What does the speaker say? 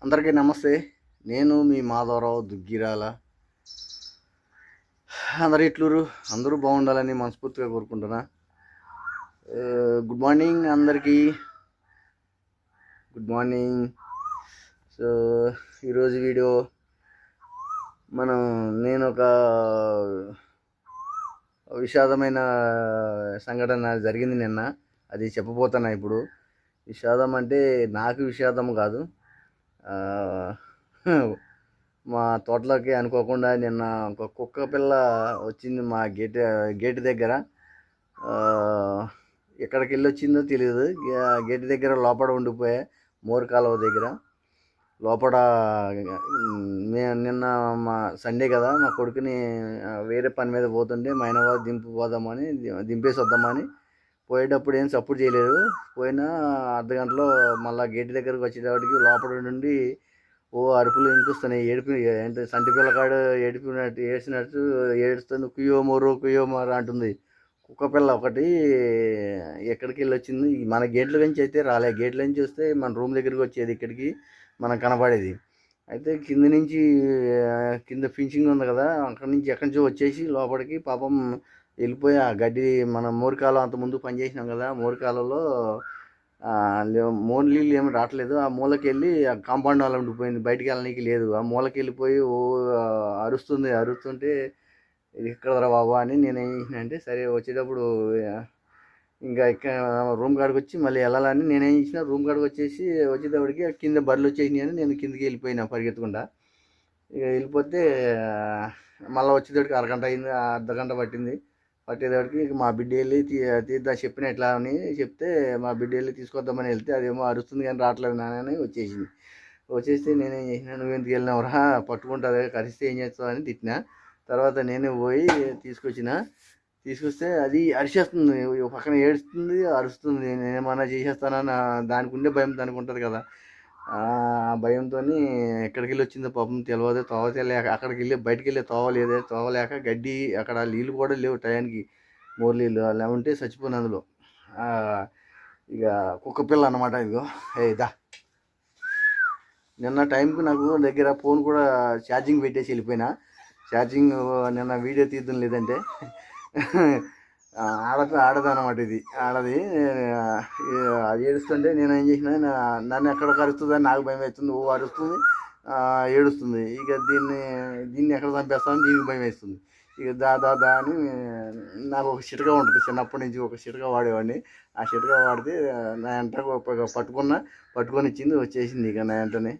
అందరికీ నమస్తే. నేను మీ మాధవరావు దుగ్గిరాల. అందరు ఇట్లూరు అందరూ బాగుండాలని మనస్ఫూర్తిగా కోరుకుంటున్నా. గుడ్ మార్నింగ్ అందరికీ. Good morning. సో ఈరోజు వీడియో నేను ఒక విషాదమైన సంఘటన జరిగింది నిన్న. అది చెప్పబోతున్నా ఇప్పుడు. విషాదం అంటే నాకు విషాదం కాదు, మా తోటలోకి అనుకోకుండా నిన్న ఒక కుక్క పిల్ల వచ్చింది మా గేటు దగ్గర. ఎక్కడికి వెళ్ళి వచ్చిందో తెలియదు. గేటు దగ్గర లోపల ఉండిపోయా, మోరు కాలువ దగ్గర లోపల. నిన్న మా సండే కదా, మా కొడుకుని వేరే పని మీద పోతుంటే మైనవాళ్ళు దింపేసి వద్దామని పోయేటప్పుడు ఏం సపోర్ట్ చేయలేదు. పోయినా అర్ధగంటలో మళ్ళీ గేటు దగ్గరకు వచ్చేటప్పటికి లోపల నుండి అరుపులు వినిపిస్తున్నాయి. అంటే సంటి పిల్లకాడు ఏడ్చినట్టు ఏడుస్తుంది. కుయ్యో మొర్రో అంటుంది. కుక్క పిల్ల ఒకటి ఎక్కడికి వెళ్ళి వచ్చింది. మన గేట్ల నుంచి అయితే రాలే. గేట్ల నుంచి వస్తే మన రూమ్ దగ్గరికి వచ్చేది, ఇక్కడికి మనకు కనపడేది. అయితే కింద ఫినిషింగ్ ఉంది కదా, అక్కడి నుంచి ఎక్కడి నుంచో వచ్చేసి లోపలికి పాపం వెళ్ళిపోయి ఆ గడ్డి, మన మోరికాలం అంత ముందు పనిచేసినాం కదా, మోరికాలలో నీళ్ళు ఏమి రావట్లేదు. ఆ మూలకి వెళ్ళి ఆ కాంపౌండ్ వాళ్ళ ఉండిపోయింది, బయటికి వెళ్ళడానికి లేదు. ఆ మూలకి వెళ్ళిపోయి అరుస్తుంటే ఇది ఎక్కడరా బాబా అని నేను ఏం చేసిన అంటే, సరే వచ్చేటప్పుడు ఇంకా రూమ్ కాడికి వచ్చి మళ్ళీ వెళ్ళాలని నేనేం చేసిన, రూమ్ కాడికి వచ్చేటప్పటికి కింద బర్రెలు వచ్చేసినాయి అని నేను కిందకి వెళ్ళిపోయినా పరిగెత్తకుండా. ఇక వెళ్ళిపోతే మళ్ళీ వచ్చేటప్పటికి అరగంట అయింది, అర్ధగంట పట్టేటప్పటికి ఇక మా బిడ్డ వెళ్ళి తీద్దా చెప్పిన ఎట్లా అని చెప్తే, మా బిడ్డ వెళ్ళి తీసుకొద్దామని వెళ్తే అదేమో అరుస్తుంది కానీ రావట్లేదు నాని వచ్చేసింది. వచ్చేస్తే నేనేం చేసిన, నువ్వు ఎందుకు వెళ్ళినావురా, పట్టుకుంటుంది కరిస్తే ఏం చేస్తావు అని తిట్టిన. తర్వాత నేనే పోయి తీసుకొస్తే అది అరిచేస్తుంది, పక్కన ఏడుస్తుంది, అరుస్తుంది. నేనేమన్నా చేసేస్తానని దానికి ఉండే భయం దానికి ఉంటుంది కదా. ఆ భయంతో ఎక్కడికి వెళ్ళి వచ్చిందో పాపం తెలియదు. తెలియక అక్కడికి వెళ్ళి బయటికి వెళ్ళే తోవలేక గడ్డి అక్కడ నీళ్ళు కూడా లేవు టయానికి, మోర్ నీళ్ళు అలా ఉంటే చచ్చిపోయింది అందులో. ఇక కుక్క పిల్ల అన్నమాట. ఇదిగో దా. నిన్న టైంకి నాకు దగ్గర ఫోన్ కూడా ఛార్జింగ్ పెట్టేసి వెళ్ళిపోయినా. ఛార్జింగ్ నిన్న వీడియో తీద్దాం లేదంటే ఆడదన్నమాట. ఇది ఆడది. అది ఏడుస్తుంటే నేను ఏం చేసిన, నన్ను ఎక్కడ అరుస్తుందని నాకు భయం అవుతుంది. అరుస్తుంది, ఏడుస్తుంది. ఇక దీన్ని ఎక్కడ చంపేస్తామని దీనికి భయం వేస్తుంది. ఇక దా అని నాకు ఒక చిటక ఉంటుంది, చిన్నప్పటి నుంచి ఒక చిటక వాడేవాడిని. ఆ చిటక వాడితే నా వెంట పట్టుకొని ఇచ్చింది, వచ్చేసింది ఇక నా వెంటనే.